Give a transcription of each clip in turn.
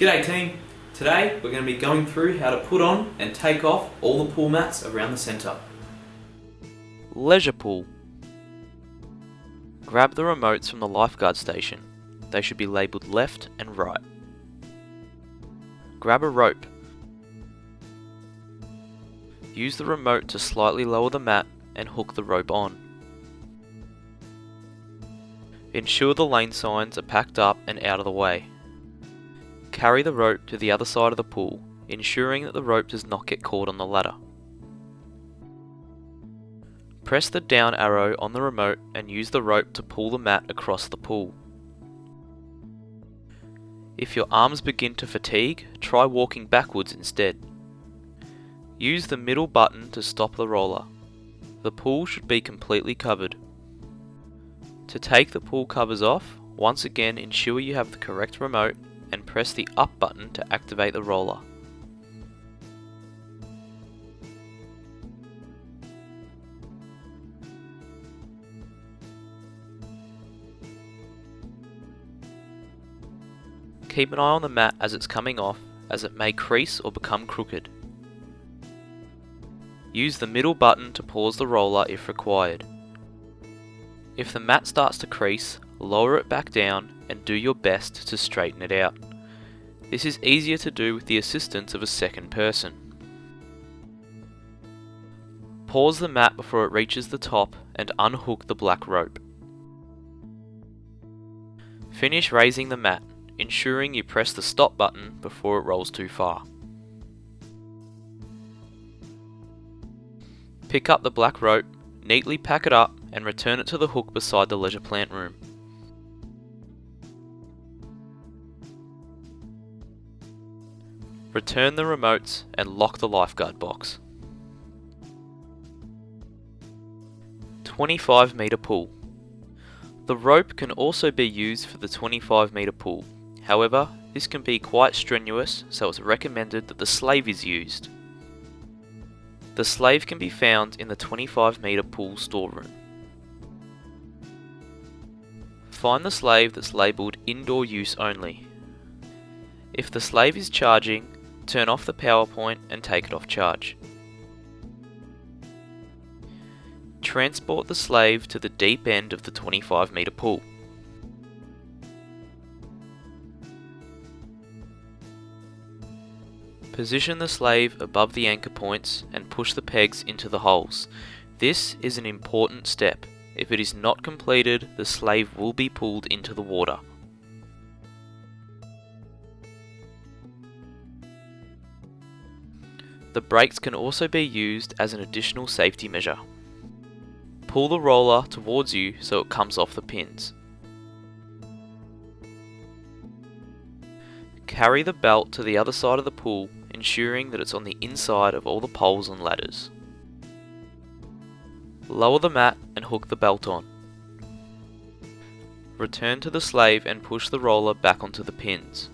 G'day team! Today we're going to be going through how to put on and take off all the pool mats around the centre. Leisure pool. Grab the remotes from the lifeguard station. They should be labelled left and right. Grab a rope. Use the remote to slightly lower the mat and hook the rope on. Ensure the lane signs are packed up and out of the way. Carry the rope to the other side of the pool, ensuring that the rope does not get caught on the ladder. Press the down arrow on the remote and use the rope to pull the mat across the pool. If your arms begin to fatigue, try walking backwards instead. Use the middle button to stop the roller. The pool should be completely covered. To take the pool covers off, once again ensure you have the correct remote and press the up button to activate the roller. Keep an eye on the mat as it's coming off, as it may crease or become crooked. Use the middle button to pause the roller if required. If the mat starts to crease, lower it back down and do your best to straighten it out. This is easier to do with the assistance of a second person. Pause the mat before it reaches the top and unhook the black rope. Finish raising the mat, ensuring you press the stop button before it rolls too far. Pick up the black rope, neatly pack it up and return it to the hook beside the leisure plant room. Return the remotes and lock the lifeguard box. 25 metre pool. The rope can also be used for the 25 metre pool. However, this can be quite strenuous, so it's recommended that the slave is used. The slave can be found in the 25 metre pool storeroom. Find the slave that's labelled indoor use only. If the slave is charging, turn off the power point and take it off charge. Transport the slave to the deep end of the 25 metre pool. Position the slave above the anchor points and push the pegs into the holes. This is an important step. If it is not completed, the slave will be pulled into the water. The brakes can also be used as an additional safety measure. Pull the roller towards you so it comes off the pins. Carry the belt to the other side of the pool, ensuring that it's on the inside of all the poles and ladders. Lower the mat and hook the belt on. Return to the slave and push the roller back onto the pins.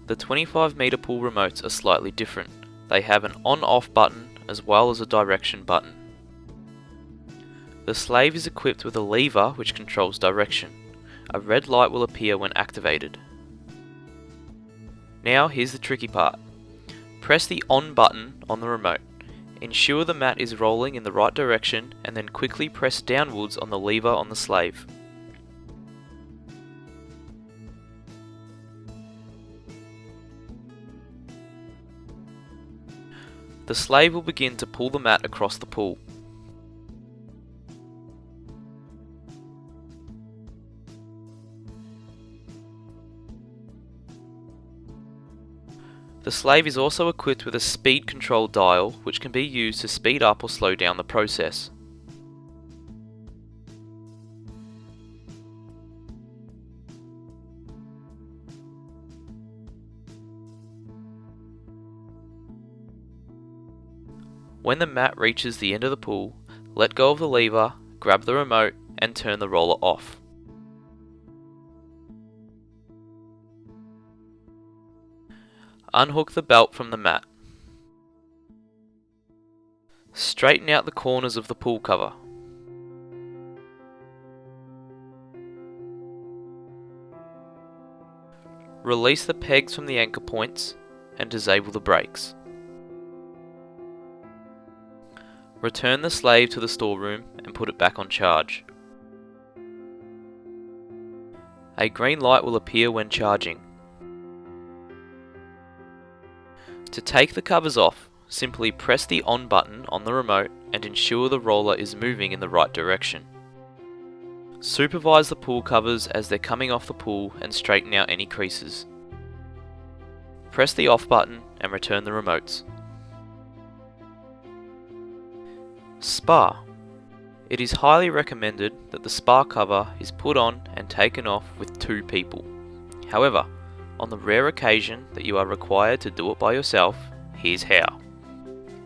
The 25 metre pool remotes are slightly different. They have an on-off button as well as a direction button. The slave is equipped with a lever which controls direction. A red light will appear when activated. Now here's the tricky part. Press the on button on the remote. Ensure the mat is rolling in the right direction and then quickly press downwards on the lever on the slave. The slave will begin to pull the mat across the pool. The slave is also equipped with a speed control dial which can be used to speed up or slow down the process. When the mat reaches the end of the pool, let go of the lever, grab the remote and turn the roller off. Unhook the belt from the mat. Straighten out the corners of the pool cover. Release the pegs from the anchor points and disable the brakes. Return the slave to the storeroom and put it back on charge. A green light will appear when charging. To take the covers off, simply press the on button on the remote and ensure the roller is moving in the right direction. Supervise the pool covers as they're coming off the pool and straighten out any creases. Press the off button and return the remotes. Spa. It is highly recommended that the spa cover is put on and taken off with 2 people. However, on the rare occasion that you are required to do it by yourself, here's how.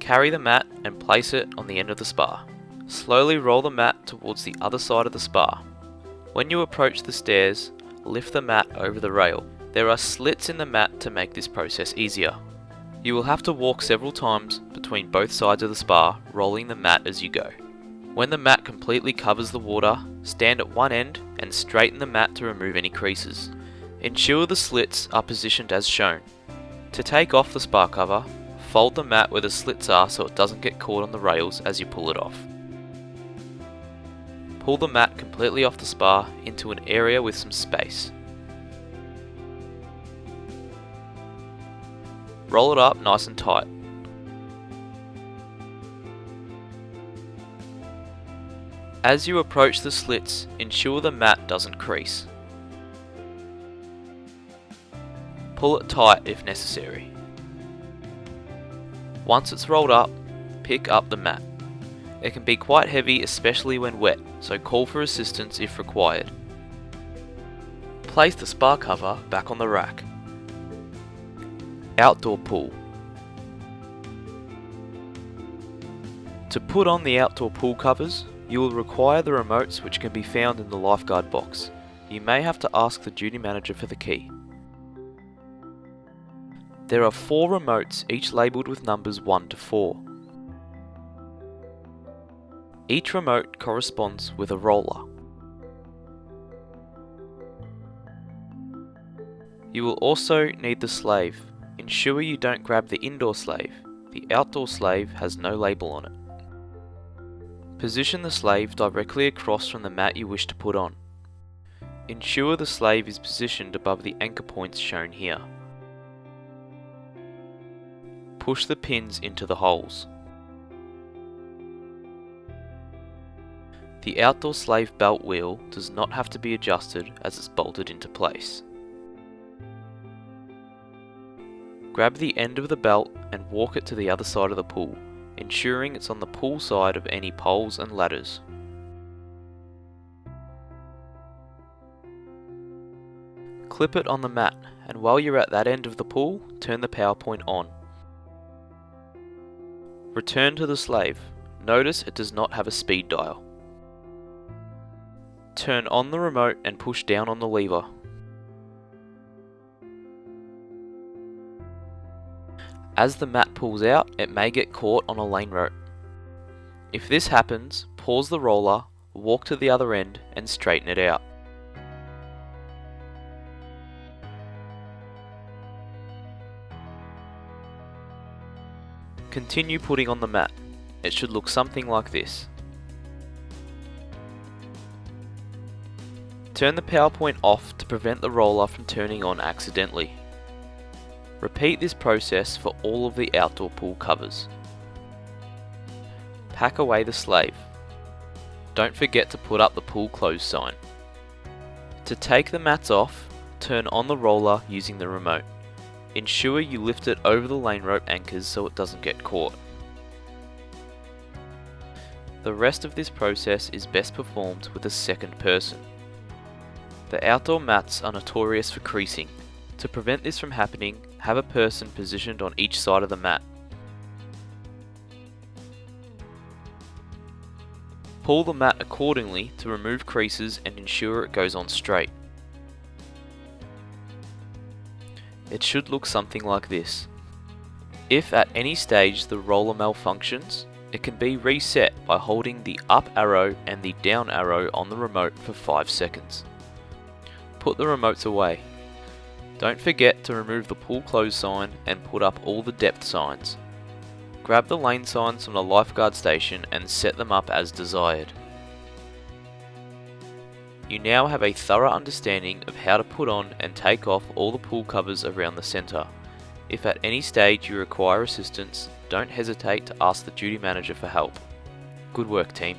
Carry the mat and place it on the end of the spa. Slowly roll the mat towards the other side of the spa. When you approach the stairs, lift the mat over the rail. There are slits in the mat to make this process easier. You will have to walk several times between both sides of the spa, rolling the mat as you go. When the mat completely covers the water, stand at one end and straighten the mat to remove any creases. Ensure the slits are positioned as shown. To take off the spa cover, fold the mat where the slits are so it doesn't get caught on the rails as you pull it off. Pull the mat completely off the spa into an area with some space. Roll it up nice and tight. As you approach the slits, ensure the mat doesn't crease. Pull it tight if necessary. Once it's rolled up, pick up the mat. It can be quite heavy, especially when wet, so call for assistance if required. Place the spa cover back on the rack. Outdoor pool. To put on the outdoor pool covers, you will require the remotes, which can be found in the lifeguard box. You may have to ask the duty manager for the key. There are 4 remotes, each labelled with numbers 1 to 4. Each remote corresponds with a roller. You will also need the slave. Ensure you don't grab the indoor slave. The outdoor slave has no label on it. Position the slave directly across from the mat you wish to put on. Ensure the slave is positioned above the anchor points shown here. Push the pins into the holes. The outdoor slave belt wheel does not have to be adjusted as it's bolted into place. Grab the end of the belt and walk it to the other side of the pool, ensuring it's on the pool side of any poles and ladders. Clip it on the mat, and while you're at that end of the pool, turn the power point on. Return to the slave. Notice it does not have a speed dial. Turn on the remote and push down on the lever. As the mat pulls out, it may get caught on a lane rope. If this happens, pause the roller, walk to the other end and straighten it out. Continue putting on the mat. It should look something like this. Turn the power point off to prevent the roller from turning on accidentally. Repeat this process for all of the outdoor pool covers. Pack away the slave. Don't forget to put up the pool closed sign. To take the mats off, turn on the roller using the remote. Ensure you lift it over the lane rope anchors so it doesn't get caught. The rest of this process is best performed with a second person. The outdoor mats are notorious for creasing. To prevent this from happening, have a person positioned on each side of the mat. Pull the mat accordingly to remove creases and ensure it goes on straight. It should look something like this. If at any stage the roller malfunctions, it can be reset by holding the up arrow and the down arrow on the remote for 5 seconds. Put the remotes away. Don't forget to remove the pool closed sign and put up all the depth signs. Grab the lane signs from the lifeguard station and set them up as desired. You now have a thorough understanding of how to put on and take off all the pool covers around the centre. If at any stage you require assistance, don't hesitate to ask the duty manager for help. Good work, team.